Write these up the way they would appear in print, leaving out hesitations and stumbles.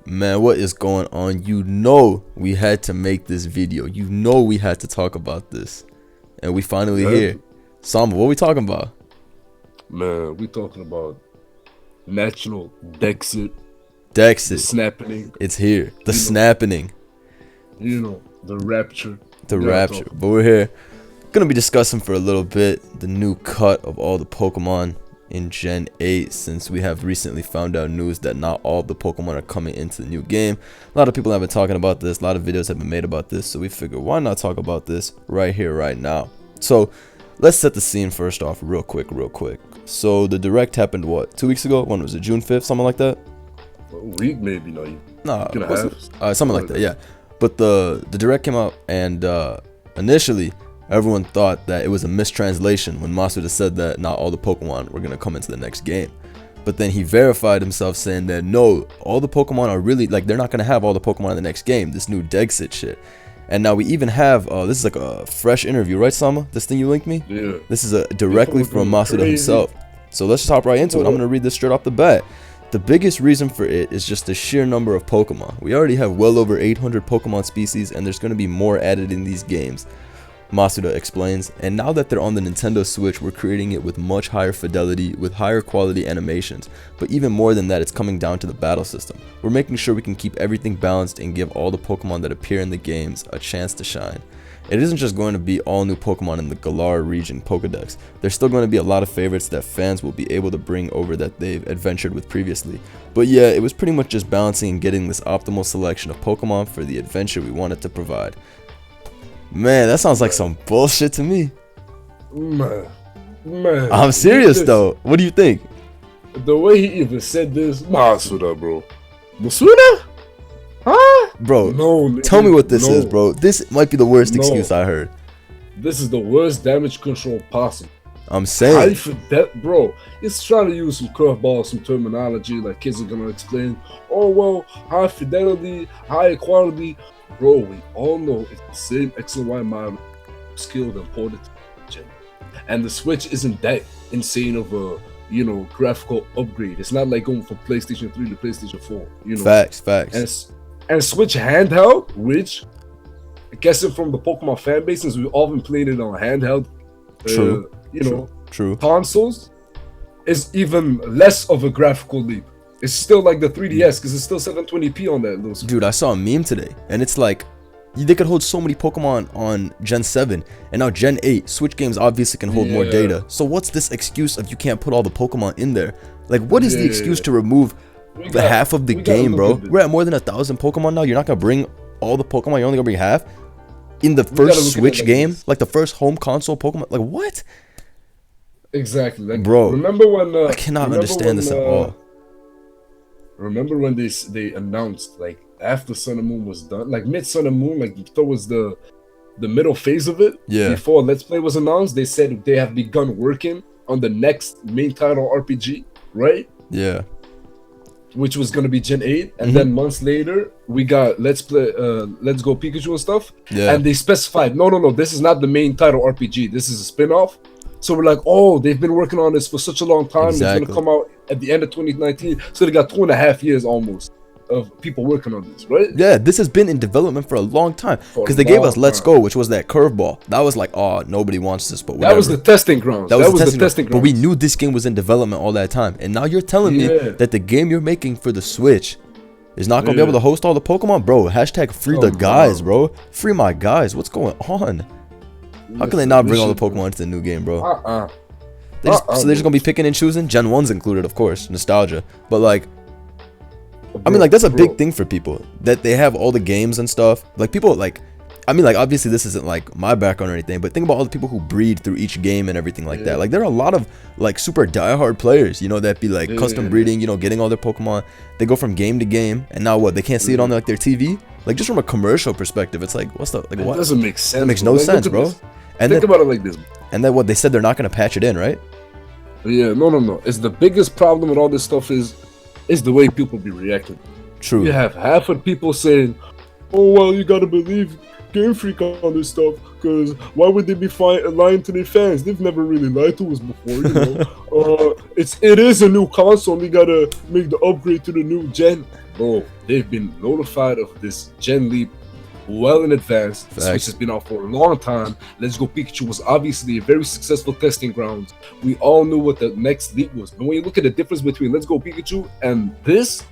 Man, what is going on? You know we had to make this video. You know we had to talk about this. And we finally here. Samba, what we talking about? Man, we talking about national Dexit. Dexit. The snapping. It's here. The snapping. You know, the rapture. The rapture. But we're here. Gonna be discussing for a little bit the new cut of all the Pokemon in Gen 8, since we have recently found out news that not all the Pokemon are coming into the new game. A lot of people have been talking about this, a lot of videos have been made about this, so we figured why not talk about this right here, right now. So let's set the scene first off real quick. So the direct happened what, 2 weeks ago? When was it? June 5th, something like that? A week maybe, something like that, yeah. But the direct came out, and initially everyone thought that it was a mistranslation when Masuda said that not all the Pokemon were going to come into the next game. But then he verified himself, saying that no, all the Pokemon are really, like, they're not going to have all the Pokemon in the next game, this new Dexit shit. And now we even have, this is like a fresh interview, right, Sama? This thing you linked me? Yeah. This is directly from Masuda himself. So let's just hop right into it. I'm going to read this straight off the bat. The biggest reason for it is just the sheer number of Pokemon. We already have well over 800 Pokemon species, and there's going to be more added in these games. Masuda explains, and now that they're on the Nintendo Switch, we're creating it with much higher fidelity, with higher quality animations, but even more than that, it's coming down to the battle system. We're making sure we can keep everything balanced and give all the Pokemon that appear in the games a chance to shine. It isn't just going to be all new Pokemon in the Galar region Pokedex. There's still going to be a lot of favorites that fans will be able to bring over that they've adventured with previously. But yeah, it was pretty much just balancing and getting this optimal selection of Pokemon for the adventure we wanted to provide. Man, that sounds like some bullshit to me. Man. I'm serious though. What do you think? The way he even said this, Masuda, bro. Masuda? Huh? Bro, no, tell me what this is, bro. This might be the worst excuse I heard. This is the worst damage control possible. I'm saying. Bro, it's trying to use some curveballs, some terminology, like kids are gonna explain. Oh, well, high fidelity, high quality. Bro, we all know it's the same X and Y model, skilled and ported to Gen. And the Switch isn't that insane of a, graphical upgrade. It's not like going from PlayStation 3 to PlayStation 4, Facts. And Switch handheld, which, guessing from the Pokemon fan base, since we've all been playing it on handheld, True. consoles, is even less of a graphical leap. It's still like the 3DS, because it's still 720p on that little screen. Dude, I saw a meme today, and it's like, they could hold so many Pokemon on Gen 7, and now Gen 8, Switch games obviously can hold more data. So what's this excuse of you can't put all the Pokemon in there? Like, what is the excuse to remove half of the game, bro? We're at more than 1,000 Pokemon now. You're not gonna bring all the Pokemon, you're only gonna bring half? In the first Switch game? Like the first home console Pokemon? Like, what? Exactly. Like, bro, remember when... I cannot understand this at all. Remember when they announced, like, after Sun and Moon was done, like mid Sun and Moon, like towards the middle phase of it, before Let's Play was announced, they said they have begun working on the next main title RPG, right? Yeah. Which was gonna be Gen 8, and then months later we got Let's Go Pikachu and stuff. Yeah. And they specified, no, this is not the main title RPG. This is a spin-off. So we're like, oh, they've been working on this for such a long time. Exactly. It's gonna come out at the end of 2019. So they got 2.5 years almost of people working on this, right? Yeah, this has been in development for a long time. Because they gave us Let's Go, which was that curveball. That was like, oh, nobody wants this, but whatever. That was the testing grounds. That was the testing grounds. But we knew this game was in development all that time. And now you're telling me that the game you're making for the Switch is not gonna be able to host all the Pokemon? Bro, hashtag free the guys, bro. Free my guys. What's going on? How can they not bring all the Pokemon into the new game, bro? So they're just gonna be picking and choosing? Gen 1's included, of course. Nostalgia. But like, I mean, like, that's a big thing for people, that they have all the games and stuff. Like, people, like, I mean, like, obviously this isn't like my background or anything, but think about all the people who breed through each game and everything like that. Like, there are a lot of like super diehard players, that be like custom breeding, getting all their Pokemon. They go from game to game, and now what? They can't see it on like their TV. Like, just from a commercial perspective, it's like, what's the like? What? It doesn't make sense. It makes no sense, bro. And think about it like this. And then what? They said they're not gonna patch it in, right? Yeah, no. It's the biggest problem with all this stuff is the way people be reacting. True. You have half of people saying, "Oh well, you gotta believe Game Freak on this stuff, because why would they be lying to their fans? They've never really lied to us before, you know. It is a new console. We gotta make the upgrade to the new gen. Bro, they've been notified of this gen leap well in advance. The Switch has been out for a long time. Let's Go Pikachu was obviously a very successful testing ground. We all knew what the next leap was. But when you look at the difference between Let's Go Pikachu and this,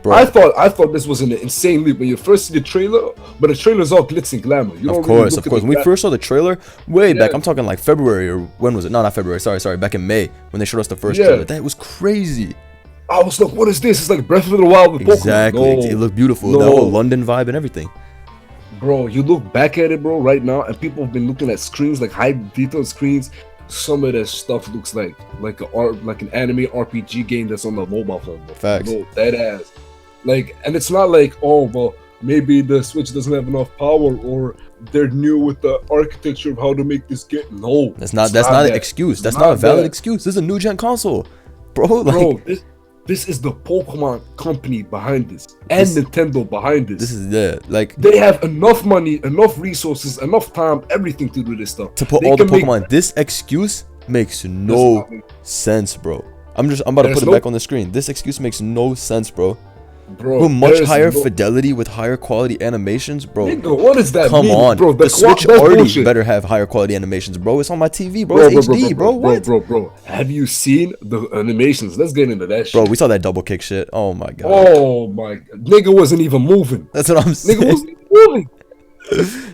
bro, I thought this was an insane leap when you first see the trailer, but the trailer's all glitz and glamour. You of course. When we first saw the trailer, way back, I'm talking like February, or when was it? No, not February. Sorry, back in May when they showed us the first trailer. That was crazy. I was like, what is this? It's like Breath of the Wild with Pokemon. Exactly. It looked beautiful. The whole London vibe and everything. Bro, you look back at it, bro, right now, and people have been looking at screens, like high detail screens. Some of that stuff looks like an anime RPG game that's on the mobile phone. Bro. Facts. Bro, that ass. Like, and it's not like, oh, well, maybe the Switch doesn't have enough power, or they're new with the architecture of how to make this game. No, that's not an excuse. That's not a valid excuse. This is a new gen console, bro. Like, bro, this is the Pokemon company behind this, and Nintendo behind this. This is like they have enough money, enough resources, enough time, everything to do this stuff. To put all the Pokemon. This excuse makes no sense, bro. I'm about to put it back on the screen. This excuse makes no sense, bro. Bro, with much higher fidelity, with higher quality animations, bro. Nigga, what does that mean? Come on, bro. The Switch already better have higher quality animations, bro. It's on my TV, bro. It's HD, bro. What? Bro. Have you seen the animations? Let's get into that shit. Bro, we saw that double kick shit. Oh my god. Oh my god. Nigga wasn't even moving. That's what I'm saying. Nigga wasn't even moving.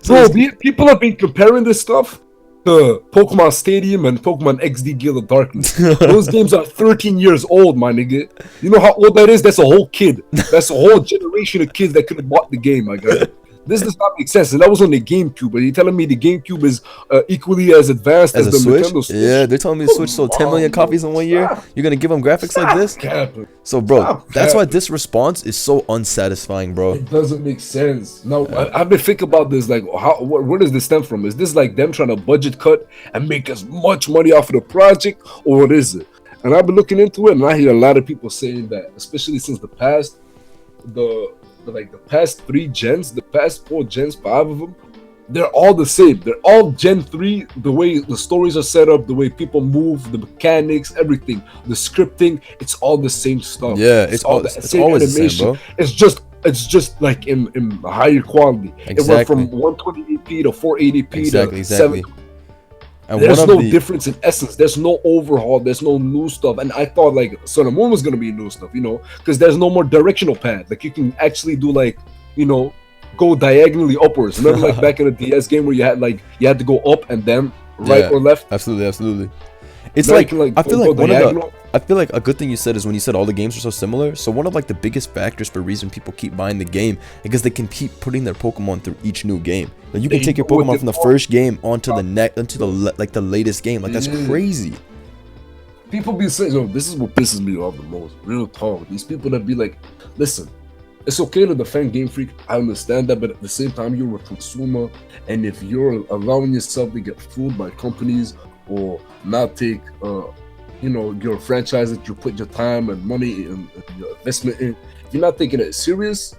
Bro, people have been comparing this stuff to Pokemon Stadium and Pokemon XD Gale of Darkness. Those games are 13 years old, my nigga. You know how old that is? That's a whole kid. That's a whole generation of kids that could have bought the game, my guy. This does not make sense. And that was on the GameCube. Are you telling me the GameCube is equally as advanced as the Switch? Nintendo Switch? Yeah, they're telling me the Switch sold 10 million copies in 1 year. You're gonna give them graphics like this? So, bro, that's why this response is so unsatisfying, bro. It doesn't make sense. No, I've been thinking about this. Like, where does this stem from? Is this like them trying to budget cut and make as much money off of the project, or what is it? And I've been looking into it, and I hear a lot of people saying that, especially since the past 3 gens, the past 4 gens, 5 of them, they're all the same. They're all Gen 3, the way the stories are set up, the way people move, the mechanics, everything, the scripting, it's all the same stuff. Yeah, it's always the same, bro. It's just like in higher quality. Exactly. It went from 120p to 480p to 7. And there's no difference in essence. There's no overhaul. There's no new stuff. And I thought like Sun and Moon was gonna be new stuff, you know, because there's no more directional pad. Like you can actually do like, you know, go diagonally upwards. Remember like back in the DS game where you had to go up and then right or left? Absolutely. It's like I feel like a good thing you said is when you said all the games are so similar. So one of like the biggest factors for reason people keep buying the game because they can keep putting their Pokemon through each new game. Like you can take your Pokemon from the first game onto the latest game. Like that's crazy. People be saying, "Yo, this is what pisses me off the most." Real talk. These people that be like, "Listen, it's okay to defend Game Freak. I understand that, but at the same time, you're a consumer, and if you're allowing yourself to get fooled by companies or not take, you know, your franchise that you put your time and money and your investment in, if you're not taking it serious,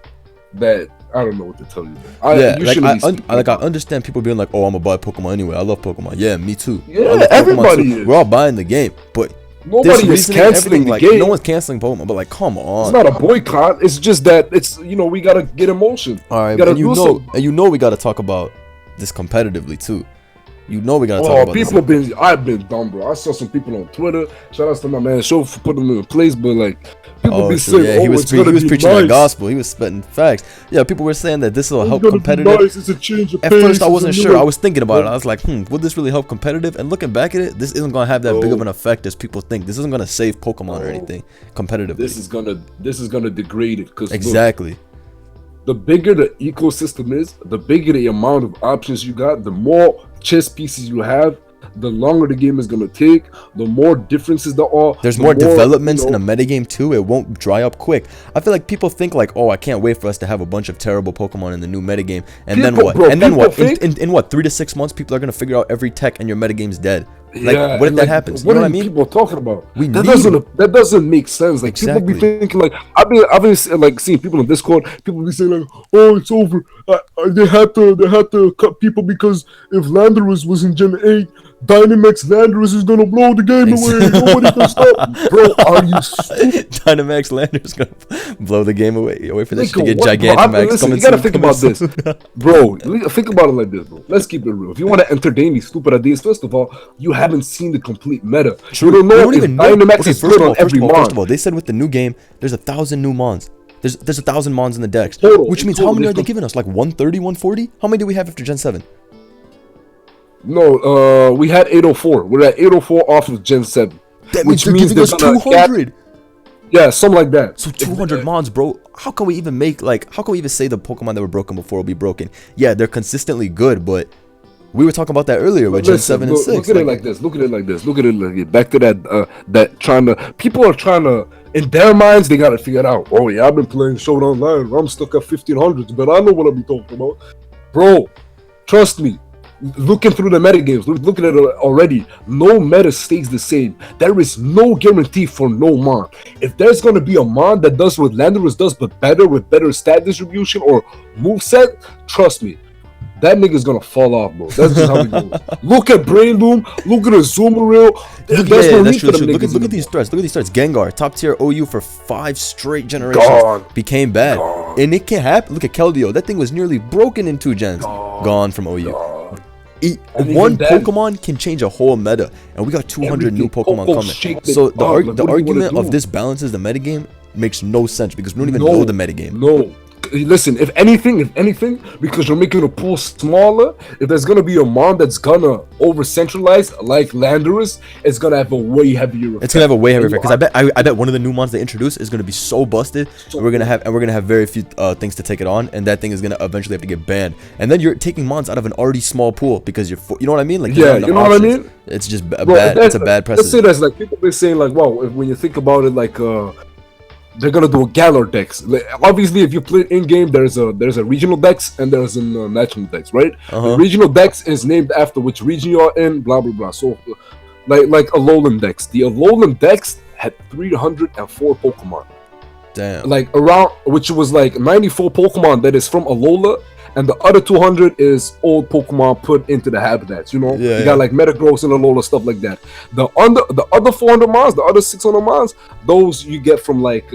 that I don't know what to tell you. I understand people being like, "Oh, I'm gonna buy Pokemon anyway. I love Pokemon." Yeah, me too. Yeah, everybody is. We're all buying the game, but nobody is canceling the game. No one's canceling Pokemon, but like, come on. It's not a boycott. It's just that it's, you know, we gotta get emotion. All right, and you know we gotta talk about this competitively too. You know we gotta talk about people this. I've been dumb, bro. I saw some people on Twitter. Shout out to my man Shof for putting him in place, but like people be saying, he was preaching the gospel. He was spitting facts. Yeah, people were saying that this will help competitive. Nice. It's a change of At first, I wasn't sure. I was thinking about it. I was like, would this really help competitive? And looking back at it, this isn't gonna have that big of an effect as people think. This isn't gonna save Pokemon or anything competitively. This is gonna degrade it because exactly. The bigger the ecosystem is, the bigger the amount of options you got, the more chess pieces you have, the longer the game is going to take, the more differences there are. There's more developments in a metagame too. It won't dry up quick. I feel like people think like, oh, I can't wait for us to have a bunch of terrible Pokemon in the new metagame. And then what? In what, 3 to 6 months, people are going to figure out every tech and your metagame's dead. Like, what if that happens? What You know are what I mean? people talking about? We That doesn't make sense. Like Exactly. people be thinking like I've been like seeing people in Discord. People be saying like, "Oh, it's over. They had to cut people because if Landorus was in Gen 8, Dynamax Landorus is gonna blow the game away. Nobody can stop." Bro, are you stupid? Dynamax Lander's gonna blow the game away. Wait for this Think to get of what, bro? Gigantamax Listen, coming you gotta soon, think coming about this, soon. bro. Think about it like this, bro. Let's keep it real. If you want to entertain these stupid ideas, first of all, you haven't seen the complete meta. True. You don't know We don't if even know. Dynamax Okay, is first good on every of mon. all, they said with the new game, there's 1,000 new mons. There's 1,000 mons in the decks, Total, which means how many are they giving us? Like 130, 140? How many do we have after Gen 7? No, we had 804. We're at 804 off of Gen 7. That means they're giving us 200. Yeah, something like that. So 200 mons, bro. How can we even say the Pokemon that were broken before will be broken? Yeah, they're consistently good, but we were talking about that earlier with Gen 7 and 6. Look at it like this. Look at it like this. Back to that people are trying to, in their minds, they got to figure it out. Oh, yeah, I've been playing Showdown Live. I'm stuck at 1500s, but I know what I'm talking about. Bro, trust me. Looking through the metagames, looking at it already, no meta stays the same. There is no guarantee for no mon. If there's gonna be a mon that does what Landorus does, but better with better stat distribution or moveset, trust me, that nigga's gonna fall off, bro. That's just how it goes. Look at Brainloom, look at Azumarill. There's no need for them niggas. Look at these threats. Look at these threats. Gengar, top tier OU for 5 straight generations, became bad, and it can happen. Look at Keldeo. That thing was nearly broken in 2 gens. Gone from OU. One Pokemon can change a whole meta, and we got 200 new Pokemon coming. So the argument of this balances the metagame makes no sense because we don't even know the metagame. No. Listen, if anything, because you're making the pool smaller, if there's gonna be a mon that's gonna over centralize like Landorus, it's gonna have a way heavier effect. It's gonna have a way heavier effect because I bet one of the new mons they introduce is gonna be so busted, and we're gonna have very few things to take it on, and that thing is gonna eventually have to get banned. And then you're taking mons out of an already small pool because you know what I mean? Like yeah, you know what I mean? It's just it's a bad precedent. Let's say that's like people been saying like, wow, when you think about it, like they're gonna do a Galar Dex. Like, obviously, if you play in game, there's a regional Dex and there's a national Dex, right? The regional Dex is named after which region you are in, blah blah blah. So, like Alolan Dex. The Alolan Dex had 304 Pokemon. Damn. Like around, which was like 94 Pokemon that is from Alola, and the other 200 is old Pokemon put into the habitats. You know, you got like Metagross and Alola, stuff like that. The other 400 mons, the other 600 mons, those you get from like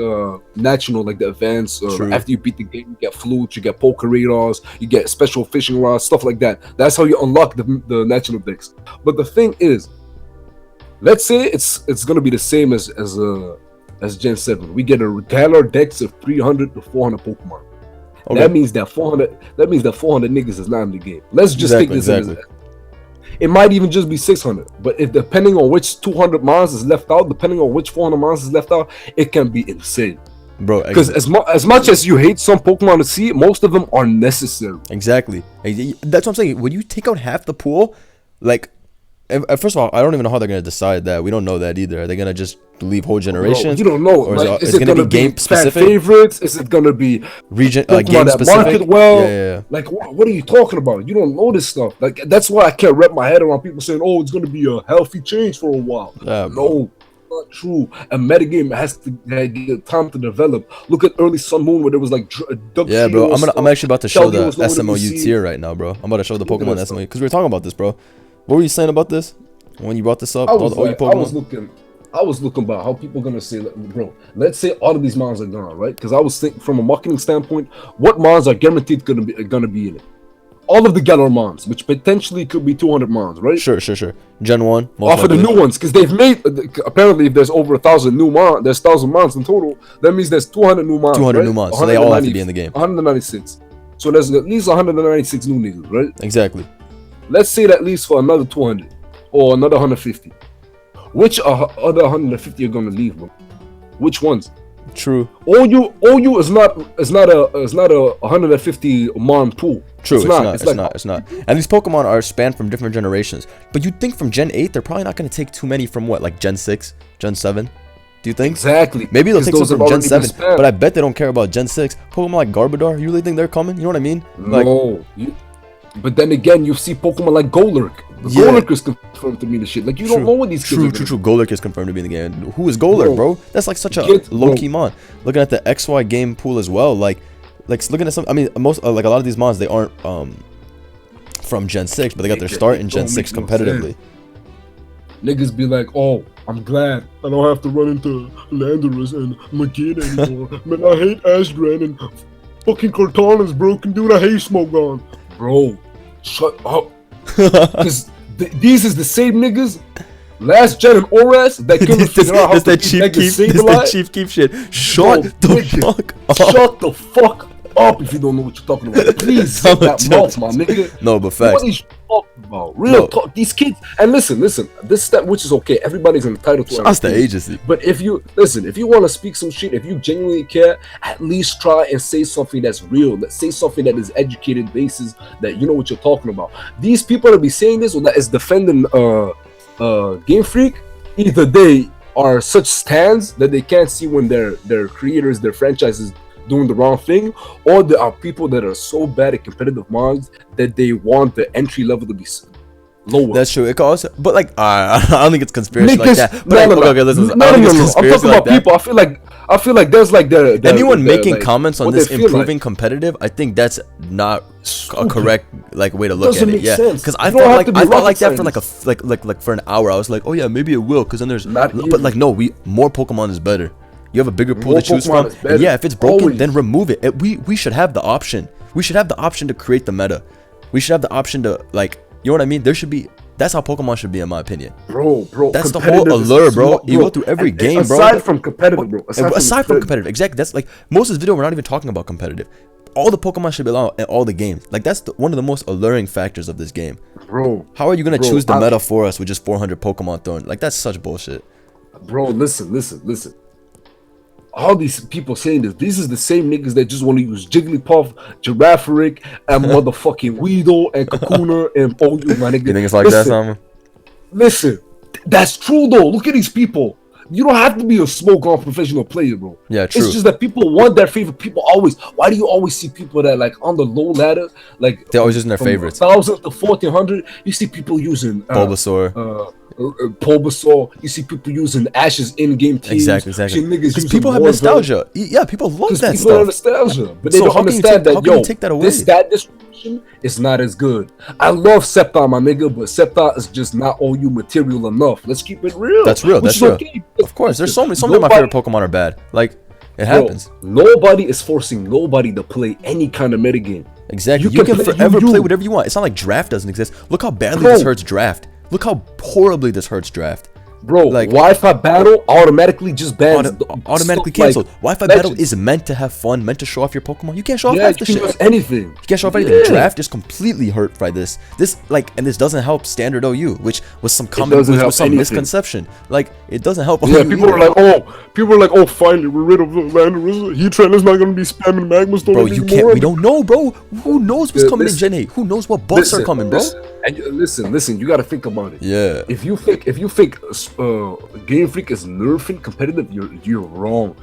national, like the events. After you beat the game, you get flutes, you get Poke Radars, you get special fishing rods, stuff like that. That's how you unlock the national decks. But the thing is, let's say it's gonna be the same as Gen 7. We get a Galar Dex of 300 to 400 Pokemon. Okay. That means that 400 niggas is not in the game. Let's just take this as it might even just be 600. But if depending on which 200 mons is left out, depending on which 400 mons is left out, it can be insane. Bro, because as much as you hate some Pokemon to see, most of them are necessary. Exactly. That's what I'm saying. When you take out half the pool, like, first of all, I don't even know how they're gonna decide that. We don't know that either. Are they gonna just leave whole generations? You don't know. Or like, is it gonna be game specific? Favorites? Is it gonna be region game specific? Market well? Yeah. Like what are you talking about? You don't know this stuff. Like that's why I can't wrap my head around people saying, "Oh, it's gonna be a healthy change for a while." No, not true. A metagame has to get time to develop. Look at early Sun Moon where there was like yeah, bro. I'm actually about to show the SMOU tier right now, bro. I'm about to show the Pokemon SMOU because we were talking about this, bro. What were you saying about this when you brought this up? I was looking about how people are gonna say, bro. Let's say all of these mons are gone, right? Because I was thinking from a marketing standpoint, what mons are guaranteed gonna be in it? All of the Galar mons, which potentially could be 200 mons, right? Sure. Gen 1. Off of the new ones, because they've made apparently if there's over 1,000 new mons, there's 1,000 mons in total. That means there's 200 new mons. 200 new mons, so they all have to be in the game. 196. So there's at least 196 new niggas, right? Exactly. Let's say that at least for another 200 or another 150. Which other 150 are gonna leave, bro? Which ones? True. OU is not a 150 mon pool. True, it's not. And these Pokemon are spanned from different generations. But you'd think from Gen 8, they're probably not gonna take too many from what, like Gen 6, Gen 7? Do you think? Exactly. Maybe they'll take some from Gen 7, but I bet they don't care about Gen 6. Pokemon like Garbodor, you really think they're coming? You know what I mean? No. But then again, you see Pokemon like Golurk. The Golurk is confirmed to be the shit. Like, you don't know what these kids are. True. Golurk is confirmed to be in the game. Who is Golurk, bro? That's like such a low-key mon. Looking at the XY game pool as well, like looking at some. I mean, most like a lot of these mons, they aren't from Gen 6, but they got their start in Gen 6 competitively. Niggas be like, oh, I'm glad I don't have to run into Landorus and McGinn anymore. Man, I hate Ashgran and fucking Cortana's broken, dude. I hate Smogon. Bro, shut up. Because these is the same niggas last gen and Oras that couldn't figure out how to This Chief Keep shit. Shut the fuck up. Shut the fuck up if you don't know what you're talking about. Please shut that mouth, my nigga. No, but facts. What are you talking about? Real talk. These kids, and listen, this step, which is okay. Everybody's entitled to. That's the agency. But if you want to speak some shit, if you genuinely care, at least try and say something that's real. Say something that is educated basis, that you know what you're talking about. These people that be saying this or that is defending Game Freak, either they are such stands that they can't see when their creators, their franchises doing the wrong thing, or there are people that are so bad at competitive mods that they want the entry level to be lower. That's true. It calls, but like I don't think it's conspiracy like that. But okay, listen. No. I'm talking about people. I feel like there's like anyone making comments on this improving competitive. I think that's not a correct like way to look at it. Yeah, because I felt like that for like for an hour. I was like, oh yeah, maybe it will, because then there's but like no, more Pokemon is better. You have a bigger pool to choose from. And yeah, if it's broken, then remove it. We should have the option. We should have the option to create the meta. We should have the option to, like, you know what I mean? There should be. That's how Pokemon should be, in my opinion. Bro. That's the whole allure, bro. You go through every game, bro. Aside from competitive, bro. Aside from competitive, exactly. That's like most of this video. We're not even talking about competitive. All the Pokemon should be allowed in all the games. Like that's one of the most alluring factors of this game. Bro. How are you gonna choose the meta for us with just 400 Pokemon thrown? Like that's such bullshit. Bro, listen. All these people saying this, these is the same niggas that just want to use Jigglypuff, Giraffaric, and motherfucking Weedle and Kakuna and oh, you my nigga. You think it's like that, Simon? Listen, that's true though. Look at these people. You don't have to be a smoke-on professional player, bro. Yeah, true. It's just that people want their favorite. People always. Why do you always see people that like on the low ladder, like they're always using their favorites? 1,000 to 1,400. You see people using Bulbasaur. Bulbasaur. You see people using Ash's in-game teams. Exactly. Because people have nostalgia. Yeah, people love that people stuff. Nostalgia, but they don't understand that this distribution is not as good. I love Sceptile, my nigga, but Sceptile is just not OU material enough. Let's keep it real. That's real. That's real. Okay. Of course, there's so many of my favorite Pokemon are bad. Like it happens. Nobody is forcing nobody to play any kind of metagame. Exactly. You can forever play whatever you want. It's not like draft doesn't exist. Look how badly this hurts draft. Look how horribly this hurts draft. Bro, like Wi-Fi battle automatically just bans automatically canceled. Like Wi-Fi battle is meant to have fun, meant to show off your Pokemon. You can't show off half the shit. Anything. You can't show off anything. Draft is completely hurt by this. And this doesn't help standard OU, which was some misconception. Like it doesn't help. Yeah, people are like, oh, finally we're rid of Landorus. Heatran is not gonna be spamming Magma Storm anymore. You can't. We don't know, bro. Who knows what's coming in Gen 8? Who knows what buffs are coming, bro? And listen, you gotta think about it. Yeah. If you think Game Freak is nerfing competitive, you're wrong.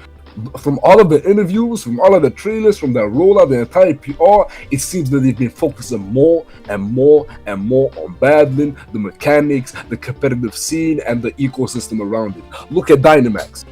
From all of the interviews, from all of the trailers, from the rollout, the entire PR, it seems that they've been focusing more and more on battling, the mechanics, the competitive scene, and the ecosystem around it. Look at Dynamax.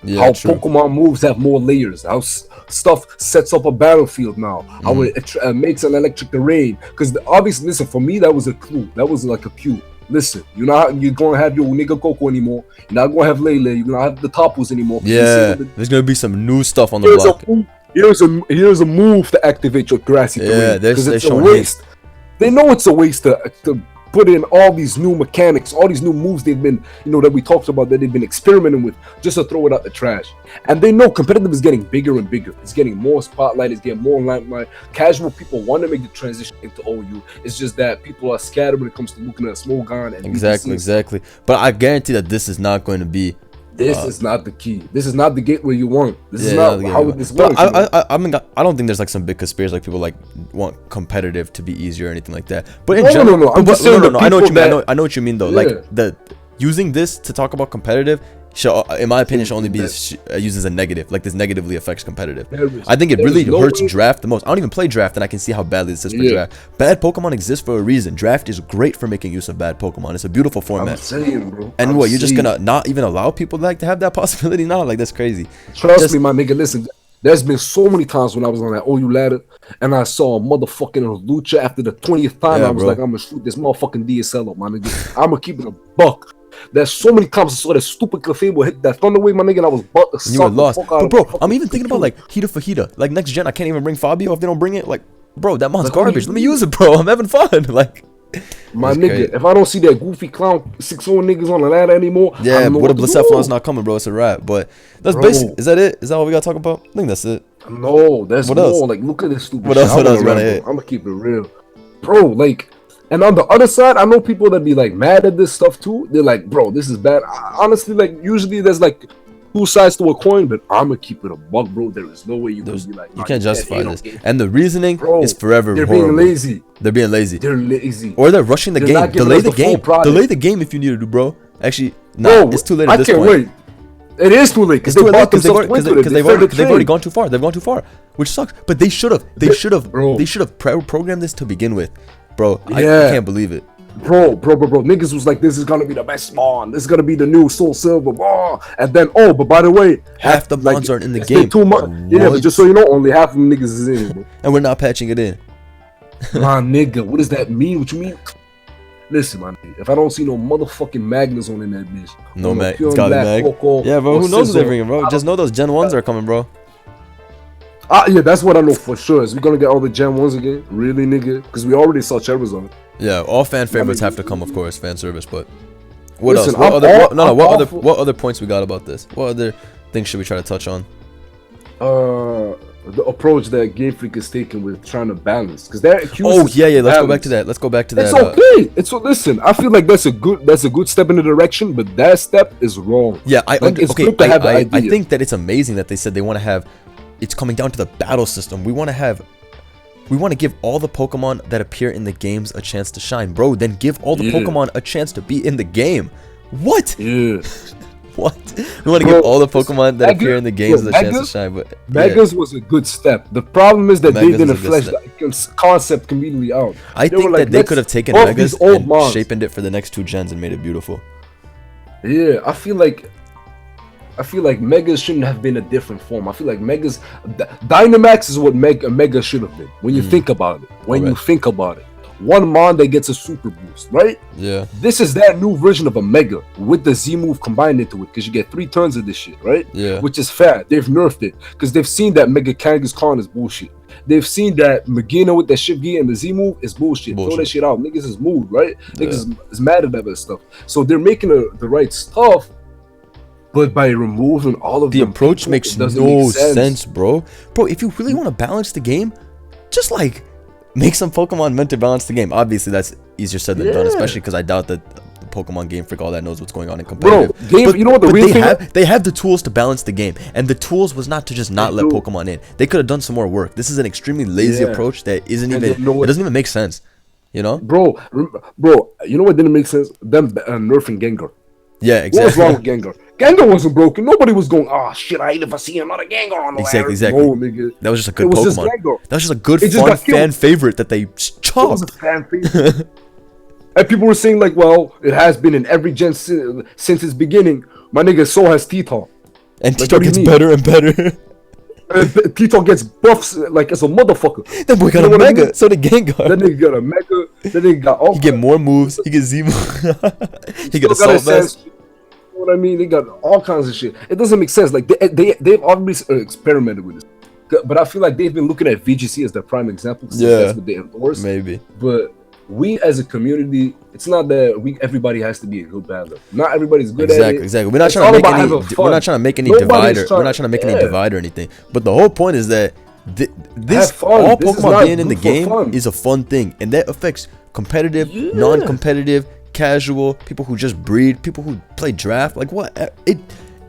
Yeah, how Pokemon moves have more layers, how stuff sets up a battlefield now, how it makes an electric terrain. Because obviously, listen, for me, that was a clue. That was like a cue. Listen, you're gonna have your nigga Coco anymore. You're not gonna have Lele. You're gonna have the Topos anymore. Yeah, there's gonna be some new stuff on the block. Here's a move to activate your grassy terrain. Because it's a waste. They know it's a waste to put in all these new mechanics, all these new moves they've been, that we talked about, that they've been experimenting with, just to throw it out the trash. And they know competitive is getting bigger and bigger. It's getting more spotlight. It's getting more limelight. Casual people want to make the transition into OU. It's just that people are scattered when it comes to looking at Smogon and exactly. But I guarantee that this is not going to be. This is not the key. This is not the gateway you want. This is not how this works. I mean, I don't think there's like some big conspiracy like people like want competitive to be easier or anything like that. But in general, I'm just saying I know what you mean. I know what you mean though. Yeah. Like using this to talk about competitive in my opinion, should only be used as a negative. Like, this negatively affects competitive. There I think it really no hurts way. draft the most. I don't even play draft, and I can see how badly this is for draft. Bad Pokemon exists for a reason. Draft is great for making use of bad Pokemon. It's a beautiful format. I'm saying, bro. And what, you're just gonna not even allow people like to have that possibility now? Like, that's crazy. Trust me, my nigga. Listen, there's been so many times when I was on that OU ladder and I saw a motherfucking Lucha after the 20th time. Yeah, I was bro. like, I'm gonna shoot this motherfucking DSL up, my nigga. I'm gonna keep it a buck. There's so many times I saw that stupid Clefable hit that Thunder Wave, my nigga, and I was butt to You suck were the lost. fuck out But of bro, the fucking I'm even thinking about computer. like Hita for Hita. Like, next gen, I can't even bring Fabio if they don't bring it. Like, bro, that mon's Like, what do garbage. you Let me mean? use it, bro. I'm having fun. Like, My it's nigga, crazy. if I don't see that goofy clown 6-0 niggas on the ladder anymore, I Yeah, don't know what a what to Blacephalon's do. not coming, bro. It's a wrap. But that's Bro. basic. Is that it? Is that all we gotta talk about? I think that's it. No, there's What more. else? Like, look at this stupid What shit. else? What else, man? I'm gonna keep it real, bro. Like, and on the other side, I know people that be like mad at this stuff too. They're like, bro, this is bad. Honestly, like, usually there's like two sides to a coin, but I'm gonna keep it a buck, bro. There is no way you can be like, You "Oh, can't justify hate on this. game." And the reasoning Bro, is forever They're horrible. being lazy. They're being lazy. They're lazy. Or they're rushing the They're game. not giving Delay us the the full game. product. Delay the game if you need to do, bro. Actually, nah, Bro, it's too late I at this can't point. wait. It is too late It's because too they late bought because themselves into it. they've already gone too far. They've gone too far, which sucks. But they should have. They should have. Bro. They should have programmed this to begin with, bro. I Yeah. can't believe it. Bro. Niggas was like, this is gonna be the best spawn. This is gonna be the new Soul Silver. Blah. And then, oh, but by the way, Half the mons aren't in the it's game. been 2 months. Yeah, What? but just so you know, only half of them niggas is in it, bro. And we're not patching it in. My nigga, what does that mean? What you mean? Listen, my nigga, if I don't see no motherfucking Magnus on in that bitch, No on mag. Pure It's gotta be Black mag. Coco Yeah, bro. or Who knows what they're Sizzle, bringing, bro? Just know those Gen 1s are coming, bro. Yeah, that's what I know for sure. Is we gonna get all the Gen 1s again? Really, nigga? Because we already saw Charizard. Yeah, all fan favorites have to come, of course. Fan service, but what Listen, else? What I'm other? all- I'm all for- What other points we got about this? What other things should we try to touch on? The approach that Game Freak is taking with trying to balance, because they're accused. Oh yeah. Let's go back balance. to that. Let's go back to that. It's okay. Listen. I feel like that's a good step in the direction, but that step is wrong. Yeah, It's okay. good to have the I idea. think that it's amazing that they said they want to have. It's coming down to the battle system. We want to give all the Pokemon that appear in the games a chance to shine, bro. Then give all the Yeah. Pokemon a chance to be in the game. What? Yeah. What? We want to Bro, give all the Pokemon that Megas- appear in the games yo, a chance to Megas- shine. But Megas was a good step. The problem is that they Megas is didn't a good flesh step. the concept completely out. I They were think like, that they let's could have taken buff Megas these old and mons. shaped it for the next 2 gens and made it beautiful. Yeah, I feel like Megas shouldn't have been a different form. I feel like Megas, Dynamax is what Mega should have been. When you think about it, one Mon that gets a super boost, right? Yeah. This is that new version of a Mega with the Z move combined into it, because you get 3 turns of this shit, right? Yeah. Which is fat. They've nerfed it because they've seen that Mega Kangaskhan Khan is bullshit. They've seen that Magina with that Shift Gear and the Z move is bullshit. Throw that shit out. Niggas is moved, right? Niggas is mad at that stuff. So they're making the right stuff, but by removing all of The approach makes no sense, bro. Bro, if you really want to balance the game, just like make some Pokemon meant to balance the game. Obviously, that's easier said than done, especially because I doubt that the Pokemon Game Freak all that knows what's going on in competitive. Bro, you know what the real thing they have the tools to balance the game, and the tools was not to just not let Pokemon in. They could have done some more work. This is an extremely lazy approach that isn't even. It doesn't even make sense. You know, bro. You know what didn't make sense? Them nerfing Gengar. Yeah, exactly. What was wrong with Gengar? Gengar wasn't broken. Nobody was going, oh shit, I hate if I see another Gengar on the ladder. Exactly. No, nigga. That was just a good It was just Pokemon. Gengar. That was just a good, It just fun got killed. fan favorite that they It was a chopped. fan favorite. And people were saying like, well, it has been in every gen since its beginning. My nigga, so has T-Talk. And Like, Tito what do you gets mean? better and better. T-Talk gets buffs like as a motherfucker. That boy got You know a what I Mega. mean? So did Gengar. That nigga got a Mega. That nigga got all. He get more moves. He get Z moves. He get Still got Assault a Vest. sense. You know what I mean? They got all kinds of shit. It doesn't make sense. Like they've obviously experimented with this, but I feel like they've been looking at VGC as their prime example. Yeah. That's what they endorse. Maybe. But we as a community, it's not that everybody has to be a good battler. Not everybody's good at it. Exactly. We're not It's trying all to make about any. having fun. We're not trying to make any Nobody's divider. trying- We're not trying to make any yeah. divide or anything. But the whole point is that this Have fun. all This is Pokemon not being in the good for game fun. is a fun thing, and that affects competitive, Yeah. non-competitive, casual, people who just breed, people who play draft. Like what?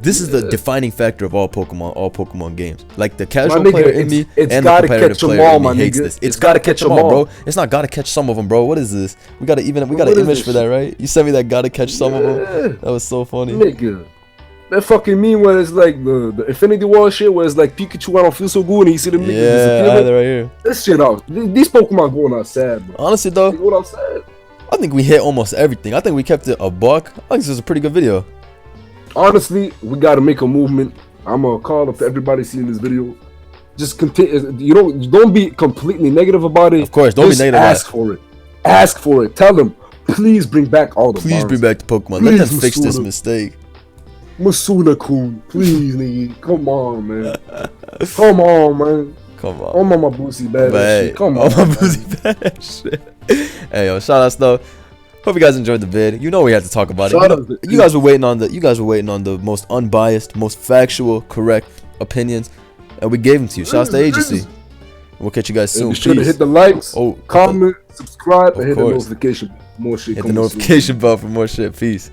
This is the defining factor of all Pokemon games. Like the casual nigga, player in me it's and the gotta competitive catch 'em player all, in me my hates nigga. this. It's gotta gotta catch catch them 'em all, all. bro. It's not gotta catch some of them, bro. What is this? We gotta What image is for this that, right? You sent me that gotta catch some of them. That was so funny. Nigga, That fucking meme where it's like the Infinity War shit, where it's like Pikachu, I don't feel so good, and you see the niggas Yeah, I have it right here. This shit out. These Pokemon going outside, bro. Honestly though, They going outside. I think we hit almost everything. I think we kept it a buck. I think this is a pretty good video. Honestly, we gotta make a movement. I'm gonna call up to everybody seeing this video. Just continue. Don't be completely negative about it. Of course, don't be negative. Ask for it. Ask for it. Tell them, please bring back all the. Please bring back the Pokemon. Please, Let them fix this Masuda. mistake. Masuda-kun, please, nigga. Come on, man. Come on, man. Come on. Oh, my boozy bad shit. Come on. Oh, my boozy bad shit. Hey, yo, shout outs though. Hope you guys enjoyed the vid. You know we had to talk about it. You guys were waiting on the most unbiased, most factual, correct opinions, and we gave them to you. Shout out to the agency. We'll catch you guys soon. Be sure to hit the likes, comment, subscribe, and hit the course. notification bell. More shit. Hit the notification bell for more shit. Peace.